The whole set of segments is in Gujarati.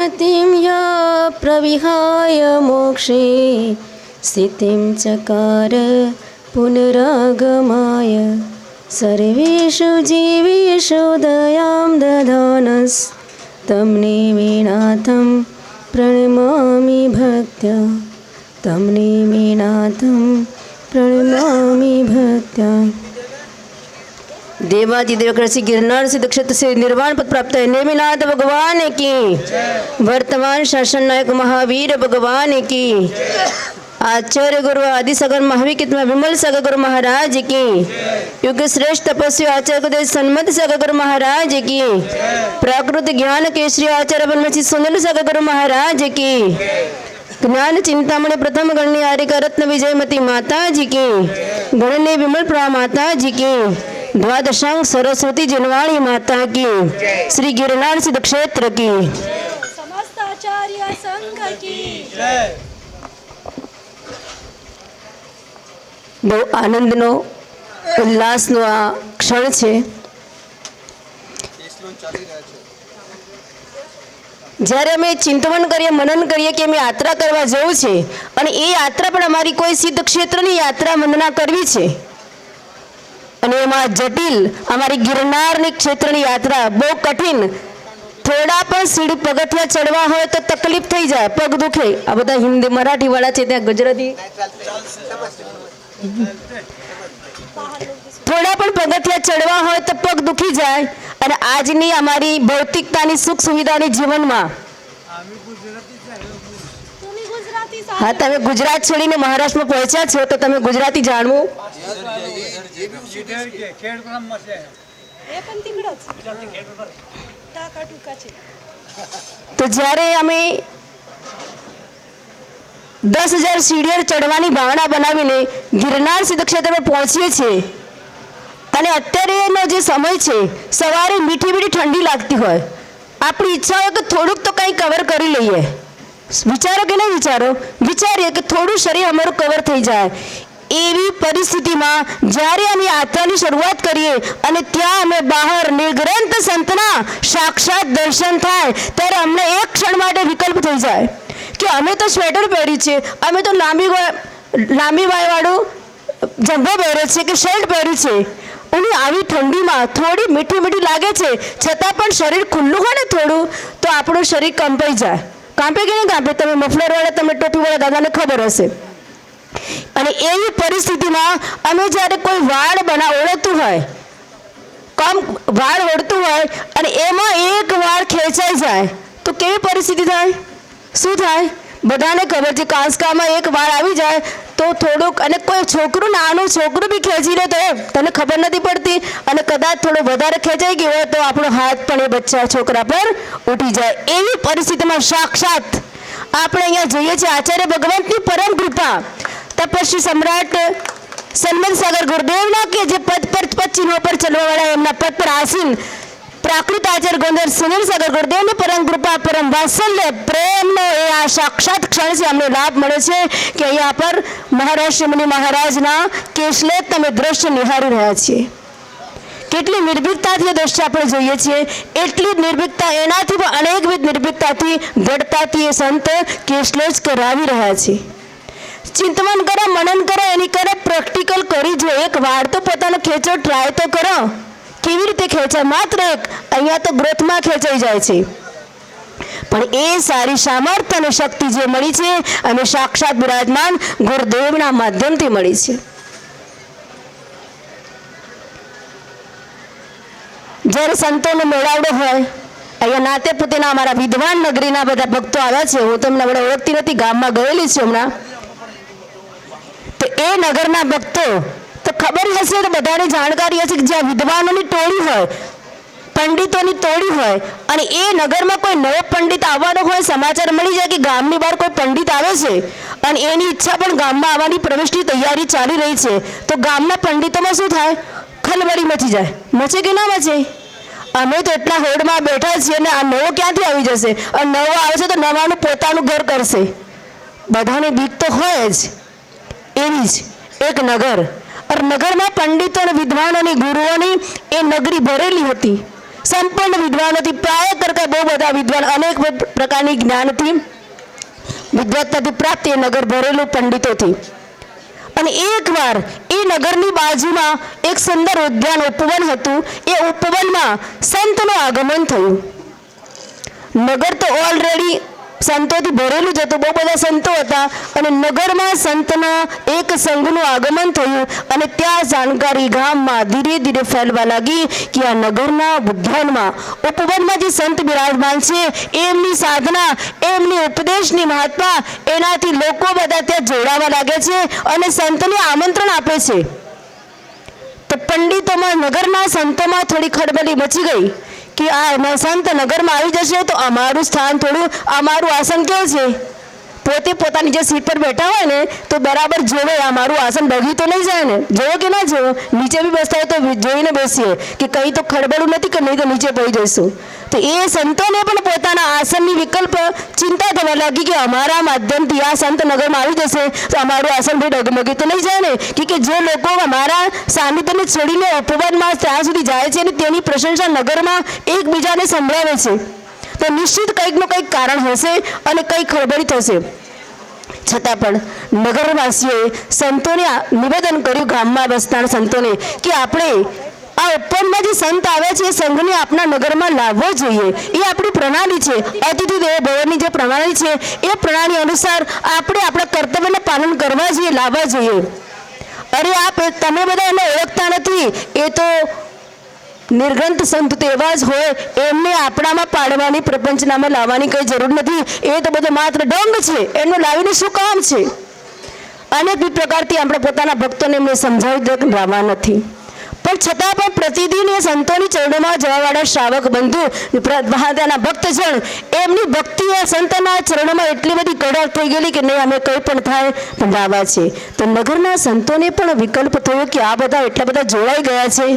तिं या प्रविहाय मोक्षे स्थितिं चकार पुनरागमाय सर्वेषु जीवेषु दयां दधानस्तं नेमिनाथं प्रणमामि भक्त्या तं नेमिनाथं प्रणमामि भक्त्या। देवादिदेव कृषि गिरनार सिद्ध क्षेत्र से निर्वाण पद प्राप्त है नेमिनाथ भगवान की। वर्तमान शासन नायक महावीर भगवान की। आचार्य गुरु आदि सगर महावीर विमल सगर गुरु महाराज की। युग श्रेष्ठ तपस्वी आचार्य गुरुदेव सन्मत सगर गुरु महाराज की। प्राकृत ज्ञान केसरी आचार्य ब्रह्मश्री सुनील सगर गुरु महाराज की। ज्ञान चिंतामणि प्रथम गणनी आर्यका रत्न विजयमती माता जी की। गणने विमल प्रा माता जी की। द्वादशांग सरस्वती जिनवाणी माता की। श्री गिरनार सिद्ध क्षेत्र की समस्त आचार्य संघ की। बहु आनंदनो उल्लासनो आ क्षण છે જ્યારે અમે ચિંતન કરીએ મનન કરીએ કે અમે યાત્રા કરવા જવું છે અને એ યાત્રા પણ અમારી કોઈ સિદ્ધ ક્ષેત્રની યાત્રા વંદના કરવી છે અને એમાં જટિલ અમારી गिरનારની ક્ષેત્રની યાત્રા બહુ કઠિન થોડા પણ સીડી પગથિયા ચડવા હોય તો તકલીફ થઈ જાય પગ દુખે આ બધા હિન્દી મરાઠી વાળા છે ત્યાં ગુજરાતી થોડા પણ પગથિયા ચડવા હોય તો પગ દુખી જાય અને આજની અમારી ભૌતિકતાની સુખ સુવિધાની જીવનમાં હા તમે ગુજરાત છોડીને મહારાષ્ટ્રમાં પહોંચ્યા છો તો તમે ગુજરાતી જાણવું તો જ્યારે અમે 10,000 સીડીઓ ચડવાની ભાવના બનાવીને गिरનાર સિદ્ધ ક્ષેત્ર પર પહોંચીએ છીએ અને અત્યારેનો જે સમય છે સવારે મીઠી મીઠી ઠંડી લાગતી હોય આપણી ઈચ્છા હોય કે થોડુંક તો કંઈ કવર કરી લઈએ વિચારો કે નહીં વિચારીએ કે થોડું શરીર અમારું કવર થઈ જાય એવી પરિસ્થિતિમાં જ્યારે અમે યાત્રાની શરૂઆત કરીએ અને ત્યાં અમે બહાર નિર્ગ્રંથ સંતના સાક્ષાત દર્શન થાય ત્યારે અમને એક ક્ષણ માટે વિકલ્પ થઈ જાય કે અમે તો સ્વેટર પહેરી છે અમે તો લાંબી વાયવાળું જબ્બો પહેર્યો છે કે શર્ટ પહેર્યું છે અને આવી ઠંડીમાં થોડી મીઠી મીઠી લાગે છે છતાં પણ શરીર ખુલ્લું હોય ને થોડું તો આપણું શરીર કંપાઈ જાય કાંપે કે નહીં કાંપે તમે મફલરવાળા તમે ટોપીવાળા દાદાને ખબર હશે અને એવી પરિસ્થિતિમાં અમે જ્યારે કોઈ વાળ ઓળતું હોય વાળ ઓળતું હોય અને એમાં એક વાળ ખેંચાઈ જાય તો કેવી પરિસ્થિતિ થાય શું થાય બધાને ખબર છે કાંસકામાં એક વાળ આવી જાય તો થોડુંક અને કોઈ છોકરું નાનું છોકરું બી ખેંચી લે તો તને ખબર નથી પડતી અને કદાચ થોડો વધારે ખેંચાઈ ગયો હોય તો આપણો હાથ પણ એ બચ્ચા છોકરા પર ઉઠી જાય એવી પરિસ્થિતિમાં સાક્ષાત આપણે અહીંયા જોઈએ છીએ આચાર્ય ભગવંતની પરમ કૃપા તપસ્વી सम्राट सन्मत सागर गुरुदेवना के जे पद पर चिन्हों पर चलने वाला एमना पद पर आसीन प्राकृत आचार्य गोंदर सुनील सागर गुरुदेव ने परम कृपा परम वात्सल्य प्रेम नो आ साक्षात क्षण से हमने लाभ મળે છે કે અહીંયા પર મહારાષ્ટ્ર મુનિ મહારાજના કેશલેખ તમે દ્રશ્ય નિહાળી રહ્યા છીએ કેટલી નિર્ભીકતાથી દ્રશ્ય આપણે જોઈએ છીએ એટલી નિર્ભીકતા એનાથી પણ અનેકવિધ નિર્ભીકતાથી ઘડતાથી એ સંત કેશલેખ કરાવી રહ્યા છે चिंतन करो मनन करो एनी करे प्रेक्टिकल करी जो एक वार तो पोतानो खेचो ट्राय तो करो केवी रीते खेचाय मात्र एक अहींया तो ग्रोथ में खेचाई जाय छे पण ए सारी सामर्थ्य अने शक्ति जे मळी छे अने साक्षात विराजमान गुरुदेवना माध्यमथी मळी छे જ્યારે સંતોનો મેળાવડો હોય અહીંયા નાતે પોતાના અમારા વિદ્વાન નગરીના બધા ભક્તો આવ્યા છે હું તમને હમણાં ઓળખતી નથી ગામમાં ગયેલી છું હમણાં तो ए नगरना भक्तो तो खबर हशे तो बधाने जाणकारी हशे कि ज्यां विद्वानोनी टोळी होय पंडितोनी टोळी होय अने ए नगरमां कोई नवो पंडित आववानो होय समाचार मळी जाय कि गामनी बहार कोई पंडित आवे छे अने एनी इच्छा पण गाममां आववानी प्रवेशनी तैयारी चाली रही छे तो गामना पंडितोमां शुं थाय खलबली मची जाय मचे के ना मचे અમે તો એટલા હોડમાં બેઠા છીએ ને આ નવો ક્યાંથી આવી જશે અને નવો આવશે તો નવાનું પોતાનું ઘર કરશે બધાને બીક તો હોય જ एवी एक नगर और नगर में पंडितों विद्वानों गुरुओं ए नगरी भरेली होती સંપન્ન વિદ્વાનોથી, પ્રાય કરતા બહુ બધા વિદ્વાન, અનેક પ્રકારની જ્ઞાનથી વિદ્વત્તાથી પ્રાપ્ત એ નગર ભરેલું પંડિતોથી. અને એકવાર એ નગરની બાજુમાં એક સુંદર ઉદ્યાન ઉપવન હતું. એ ઉપવનમાં સંતનું આગમન થયું. નગર તો ઓલરેડી સંતોથી ભરેલું જ હતું, બહુ બધા સંતો હતા. અને નગરમાં સંતના એક સંઘનું આગમન થયું. અને ત્યાં જાણકારી ગામમાં ધીરે ધીરે ફેલવા લાગી કે આ નગરના ઉદ્યાનમાં ઉપવનમાં જે સંત બિરાજમાન છે, એમની સાધના, એમની ઉપદેશની મહાત્મા, એનાથી લોકો બધા ત્યાં જોડાવા લાગે છે અને સંતને આમંત્રણ આપે છે. તો પંડિતોમાં, નગરના સંતોમાં થોડી ખળબળી મચી ગઈ કે આ સંત નગરમાં આવી જશે તો અમારું સ્થાન થોડું, અમારું આસન કેવું છે, પોતે પોતાની જે સીટ પર બેઠા હોય ને તો બરાબર જોવે અમારું આસન ડગી તો નહીં જાય ને, જોવો કે ના જોવો, નીચે બી બેસતા હોય તો જોઈને બેસીએ કે કંઈ તો ખળબળું નથી કે નહીં તો નીચે પડી જઈશું. તો એ સંતોને પણ પોતાના આસનની વિકલ્પ ચિંતા થવા લાગી કે અમારા માધ્યમથી આ સંત નગરમાં આવી જશે તો અમારું આસન ભાઈ ડગમગી તો નહીં જાય ને, કે જે લોકો અમારા સાનિધ્યને છોડીને ઉપવનમાં ત્યાં સુધી જાય છે અને તેની પ્રશંસા નગરમાં એકબીજાને સંભળાવે છે, તો નિશ્ચિત કંઈકનું કંઈક કારણ હશે અને કંઈક ખળબળી થશે. છતાં પણ નગરવાસીઓએ સંતોને નિવેદન કર્યું, ગામમાં વસતા સંતોને, કે આપણે આ ઉપવનમાં જે સંત આવ્યા છે એ સંઘને આપણા નગરમાં લાવવો જોઈએ. એ આપણી પ્રણાલી છે, અતિથિ દેવો ભવની જે પ્રણાલી છે એ પ્રણાલી અનુસાર આપણે આપણા કર્તવ્યને પાલન કરવા જોઈએ, લાવવા જોઈએ. અરે તમે બધા એને ઓળખતા નથી, એ તો નિર્ગ્રંથ સંત તો એવા જ હોય, એમને આપણામાં પાડવાની, પ્રપંચનામાં લાવવાની કંઈ જરૂર નથી. એ તો બધો માત્ર ડંગ છે, એમને લાવીને શું કામ છે? અનેક પ્રકારથી આપણે પોતાના ભક્તોને એમને સમજાવી લાવવા નથી. પણ છતાં પણ પ્રતિદિન એ સંતોની ચરણોમાં જવાવાળા શ્રાવક બંધુ, ત્યાંના ભક્તજન, એમની ભક્તિ એ સંતના ચરણોમાં એટલી બધી કડક થઈ ગયેલી કે નહીં, અમે કંઈ પણ થાય પણ લાવવા છે. તો નગરના સંતોને પણ વિકલ્પ થયો કે આ બધા એટલા બધા જોડાઈ ગયા છે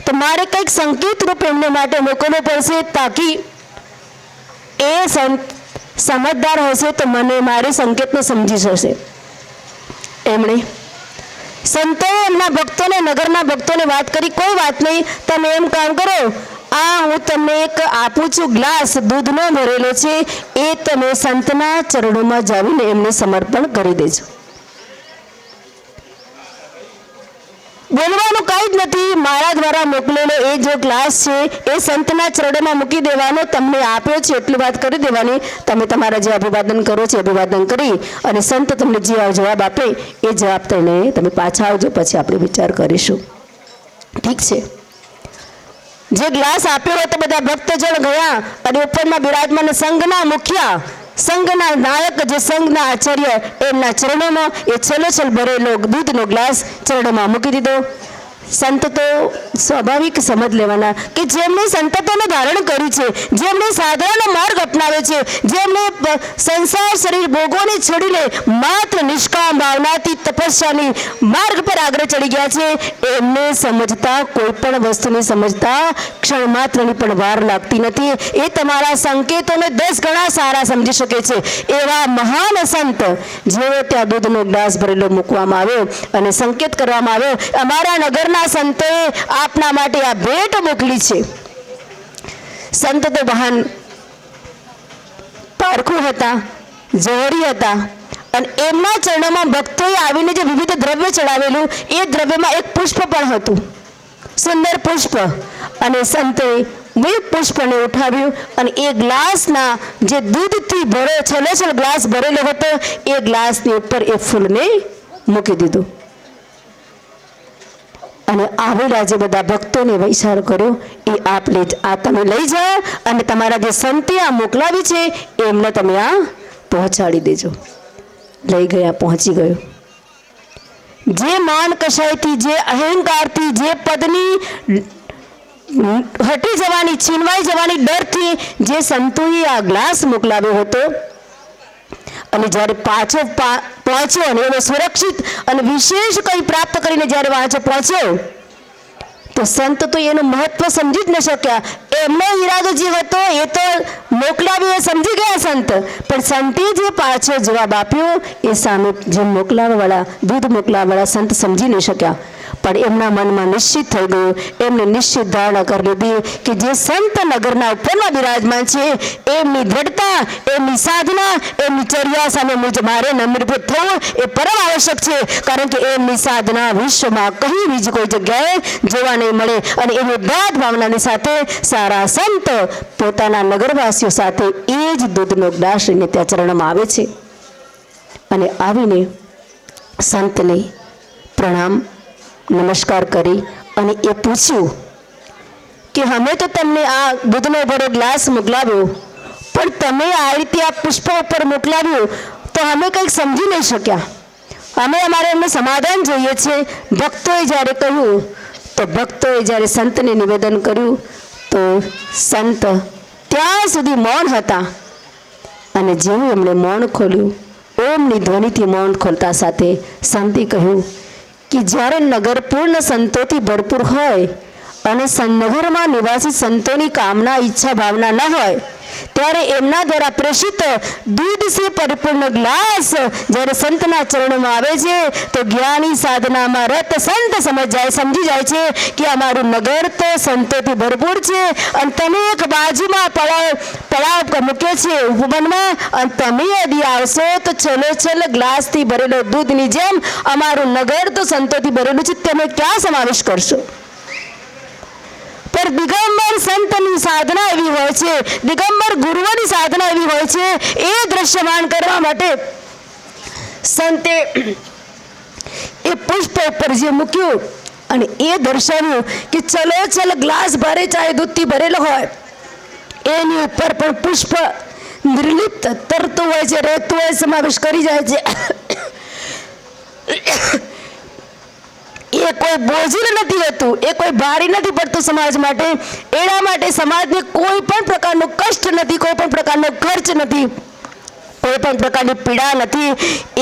તો મારે કંઈક સંકેત રૂપ એમને માટે મોકલવો પડશે, તાકી એ સંત સમજદાર હશે તો મને મારી સંકેતને સમજી જશે. એમણે સંતોએ એમના ભક્તોને, નગરના ભક્તોને વાત કરી, કોઈ વાત નહીં, તમે એમ કામ કરો, આ હું તમને એક આપું છું ગ્લાસ દૂધનો ભરેલો છે, એ તમે સંતના ચરણોમાં જાવીને એમને સમર્પણ કરી દેજો. બોલવાનું કંઈ જ નથી, મારા દ્વારા મોકલેલો એ જો ગ્લાસ છે એ સંતના ચરણોમાં મૂકી દેવાનો, તમને આપ્યો છે એટલી વાત કરી દેવાની. તમે તમારા જે અભિવાદન કરો છો અભિવાદન કરી અને સંત તમને જે જવાબ આપે એ જવાબ તમે પાછા આવજો, પછી આપણે વિચાર કરીશું. ઠીક છે? જે ગ્લાસ આપ્યો હોય તો બધા ભક્તજન ગયા અને ઉપરમાં બિરાજમાન સંઘના મુખિયા, સંઘના નાયક, જે સંઘના આચાર્ય, એમના ચરણોમાં એ છલોછલ ભરેલો દૂધનો ગ્લાસ ચરણોમાં મૂકી દીધો. સંત તો સ્વાભાવિક સમજ લેવાના કે જેમણે સંતત્વને ધારણ કર્યું છે, જેમણે સાધારણ માર્ગ અપનાવે છે, જેમણે સંસાર શરીર ભોગોને છોડીને માત્ર નિષ્કામ ભાવનાથી તપસ્યાની માર્ગ પર આગળ ચડી ગયા છે, એમને સમજતા, કોઈ પણ વસ્તુને સમજતા ક્ષણ માત્રની પણ વાર લાગતી નથી. એ તમારા સંકેતોને 10 ગણા સારા સમજી શકે છે. એવા મહાન સંત જેવો ત્યાં દૂધનો ગ્લાસ ભરેલો મૂકવામાં આવ્યો અને સંકેત કરવામાં આવ્યો, અમારા નગરના સંતોએ આપના માટે આ ભેટ મોકલી છે. સંત તો મહાન પારખું હતા, જોહરી હતા અને એમના ચરણોમાં ભક્તોએ આવીને જે વિવિધ દ્રવ્ય ચડાવેલું એ દ્રવ્યમાં એક પુષ્પ પણ હતું, સુંદર પુષ્પ. અને સંતે એ પુષ્પને ઉઠાવ્યું અને એ ગ્લાસના જે દૂધથી છલોછલ ગ્લાસ ભરેલો હતો એ ગ્લાસની ઉપર એ ફૂલને મૂકી દીધું. અને આવેલા જે બધા ભક્તોને વિચાર કર્યો, એ આ તમે લઈ જાઓ અને તમારા જે સંતે આ મોકલાવી છે એમને તમે આ પહોંચાડી દેજો. લઈ ગયા, પહોંચી ગયો. જે માન કશાયથી, જે અહંકારથી, જે પદની હટી જવાની, છીનવાઈ જવાની ડરથી જે સંતોએ આ ગ્લાસ મોકલાવ્યો હતો, અને જ્યારે પાછો પહોંચ્યો અને એનો સુરક્ષિત અને વિશેષ કંઈ પ્રાપ્ત કરીને જ્યારે પાછો પહોંચ્યો તો સંત તો એનું મહત્વ સમજી જ ન શક્યા. એમનો ઈરાદો જે હતો એ તો મોકલાવ્યો એ સમજી ગયા સંત, પણ સંતે જે પાછો જવાબ આપ્યો એ સામે જે મોકલાવવાળા, દૂધ મોકલાવવાળા સંત સમજી નહીં શક્યા. પણ એમના મનમાં નિશ્ચિત થઈ ગયું, એમને નિશ્ચિત ધારણા કરી લીધી કે જે સંત નગરના ઉપરમાં બિરાજમાન છે એમની દ્રઢતા, એમની સાધના, એમની ચર્યા સામે મારે નમ્રભૂત થવું એ પરમ આવશ્યક છે, કારણ કે એમની સાધના વિશ્વમાં કहीं બીજી કોઈ જગ્યાએ જોવા નહીં મળે. અને એની દાદ ભાવનાની સાથે સારા સંત પોતાના નગરવાસીઓ સાથે એ જ દૂધનો ગ્લાસ લઈને ત્યાં ચરણમાં આવે છે અને આવીને સંતને પ્રણામ નમસ્કાર કરી અને એ પૂછ્યું કે અમે તો તમને આ દૂધનો ભરો ગ્લાસ મોકલાવ્યો, પણ તમે આ રીતે આ પુષ્પ ઉપર મોકલાવ્યું તો અમે કંઈક સમજી નહીં શક્યા. અમારે એમને સમાધાન જોઈએ છે. ભક્તોએ જ્યારે કહ્યું તો ભક્તોએ જ્યારે સંતને નિવેદન કર્યું તો સંત ત્યાં સુધી મૌન હતા અને જેવું એમણે મૌન ખોલ્યું, ઓમની ધ્વનિથી મૌન ખોલતા સાથે સંતે કહ્યું કે જ્યારે નગર પૂર્ણ સંતોથી ભરપૂર હોય અને નગરમાં નિવાસી સંતોની કામના, ઈચ્છા, ભાવના ન હોય ત્યારે એમના દ્વારા પ્રેષિત દૂધ સે પરિપૂર્ણ ગ્લાસ જ્યારે સંતના ચરણોમાં આવે છે તો જ્ઞાની સાધનામાં રત સંત સમજી જાય છે કે અમારું નગર તો સંતોથી ભરપૂર છે અને તમે એક બાજુમાં પડાવ મૂક્યો છે ઉપવનમાં, અને તમે યદી આવશો તો છેલ્લો ગ્લાસથી ભરેલો દૂધની જેમ અમારું નગર તો સંતોથી ભરેલું છે, તમે ક્યાં સમાવેશ કરશો? પર દિગંબર સંતની સાધના એવી હોય છે, દિગંબર ગુરુઓની સાધના એવી હોય છે, એ દ્રશ્યમાન કરવા માટે સંતે એ પુષ્પ ઉપર જે મૂક્યું અને એ દર્શાવ્યું કે ચલો ગ્લાસ ભરે ચાહે દૂધથી ભરેલો હોય એની ઉપર પણ પુષ્પ નિર્લિપ્ત તરતું હોય છે, રહેતું હોય, સમાવેશ કરી જાય છે. એ કોઈ બોજિલ નથી હોતું, એ કોઈ ભારી નથી પડતું સમાજ માટે. એના માટે સમાજને કોઈ પણ પ્રકારનું કષ્ટ નથી, કોઈ પણ પ્રકારનો ખર્ચ નથી, કોઈ પણ પ્રકારની પીડા નથી.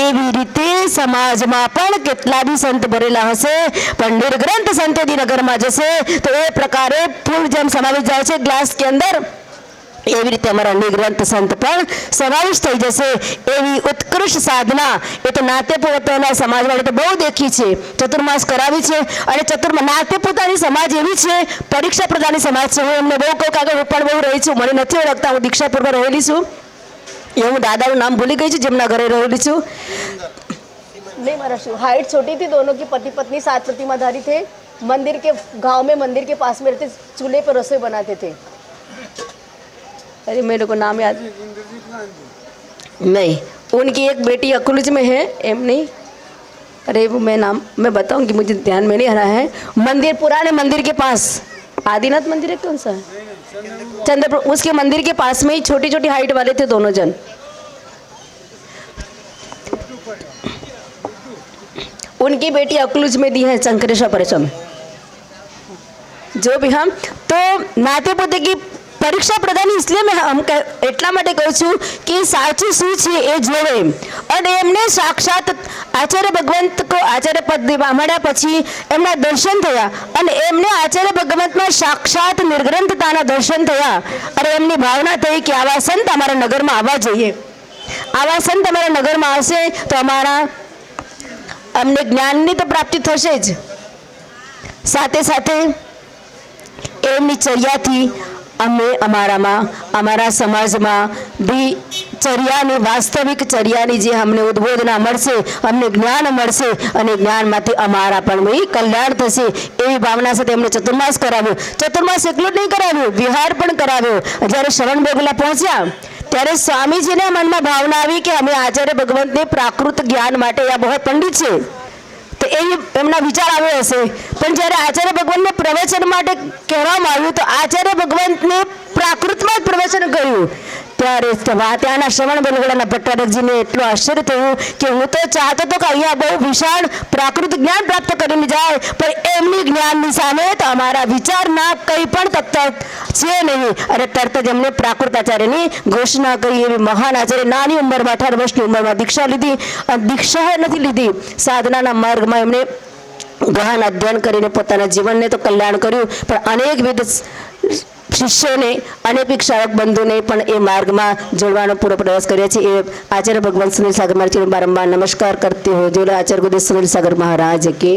એવી રીતે સમાજમાં પણ કેટલા બી સંત ભરેલા હશે પણ નિર્ગ્રંથ સંતોથી નગરમાં જશે તો એ પ્રકારે ફૂલ જેમ સમાવેશ જાય છે ગ્લાસ કે અંદર, એવી રીતે અમારા નિર્ગ્રંથ સંત પણ સમાવેશ થઈ જશે. એવી ઉત્કૃષ્ટ સાધના એ તો નાતે સમાજવાળે તો બહુ દેખી છે, ચતુર્માસ કરાવી છે. અને નાતે પોતાની સમાજ એવી છે, પરીક્ષા પ્રદાની સમાજ છે. હું એમને બહુ કહું કે હું પણ બહુ રહી છું, મને નથી ઓળખતા, હું દીક્ષાપુરમાં રહેલી છું. એ હું દાદાનું નામ ભૂલી ગઈ છું જેમના ઘરે રહેલી છું. नहीं महाराज, हाइट छोटी थी, दोनों की पति पत्नी साथ प्रतिमाधारी थे. मंदिर के गांव में मंदिर के पास में रहते, चूल्हे पर रसोई बनाते थे. अरे मेरे को नाम याद नहीं. उनकी एक बेटी अकुलज में है, एम नहीं, अरे वो मैं बताऊंगी, मुझे ध्यान में नहीं आ रहा है. मंदिर, पुराने मंदिर के पास आदिनाथ मंदिर है, कौन सा है, चंद्रपुर, उसके मंदिर के पास में ही छोटी छोटी हाइट वाले थे दोनों जन. उनकी बेटी अकलुज में दी है शंकरेश्वर परिसर में. जो भी हम तो नाते पोते की परीक्षा प्रदान इसलिए मैं એટલા માટે કહું છું કે સાચું શું છે એ જોવે. અને એમને સાક્ષાત આચાર્ય ભગવંત કો આચાર્ય પદ મળ્યા પછી એમના દર્શન થયા અને એમને આચાર્ય ભગવંતમાં સાક્ષાત નિર્ગ્રંથતાના દર્શન થયા અને એમની ભાવના થઈ કે આવા સંત અમારા નગરમાં આવવા જોઈએ. આવા સંત અમારા નગરમાં આવશે તો અમને જ્ઞાનની તો પ્રાપ્તિ થશે જ, સાથે સાથે એમની ચર્યાથી અમે અમારા સમાજમાં ચર્યાની, વાસ્તવિક ચર્યાની જે અમને ઉદ્બોધના મળશે, અમને જ્ઞાન મળશે અને જ્ઞાનમાંથી અમારા પણ કલ્યાણ થશે. એવી ભાવના સાથે એમને ચતુર્માસ કરાવ્યો. ચતુર્માસ એકલું જ નહીં કરાવ્યું, વિહાર પણ કરાવ્યો. જ્યારે શ્રવણ બેગલા પહોંચ્યા ત્યારે સ્વામીજીના મનમાં ભાવના આવી કે અમે આચાર્ય ભગવંતને પ્રાકૃત જ્ઞાન માટે આ બહુ પંડિત છે તો એમના વિચાર આવ્યો હશે. પણ જ્યારે આચાર્ય ભગવંતને પ્રવચન માટે કહેવામાં આવ્યું તો આચાર્ય ભગવંતને પ્રાકૃતમાં જ પ્રવચન કર્યું. ત્યારે ત્યાંના શ્રવણ બેલગોળાના ભટ્ટારકજીને એટલું આશ્ચર્ય થયું કે હું તો ચાહતો હતો કે અહીંયા બહુ વિશાળ પ્રાકૃત જ્ઞાન પ્રાપ્ત કરીને જાય, પણ એમની જ્ઞાનની સામે તો અમારા વિચારના કંઈ પણ તત્વ છે નહીં. અને તરત જ એમને પ્રાકૃત આચાર્યની ઘોષણા કરી. એવી મહાન આચાર્ય નાની ઉંમરમાં, 18 વર્ષની ઉંમરમાં દીક્ષા લીધી. અને દીક્ષા નથી લીધી, સાધનાના માર્ગમાં એમણે ગહન અધ્યયન કરીને પોતાના જીવનને તો કલ્યાણ કર્યું, પણ અનેકવિધ શિષ્યોને, અનેક શ્રાવક બંધુને પણ એ માર્ગમાં જોડવાનો પૂરો પ્રયાસ કર્યો છે. એ આચાર્ય ભગવાન સુનિલ સાગર મહારાજ બારંબાર નમસ્કાર કરતી હો. જો આચાર્ય ગુરુદેવ સુનિલ સાગર મહારાજ કે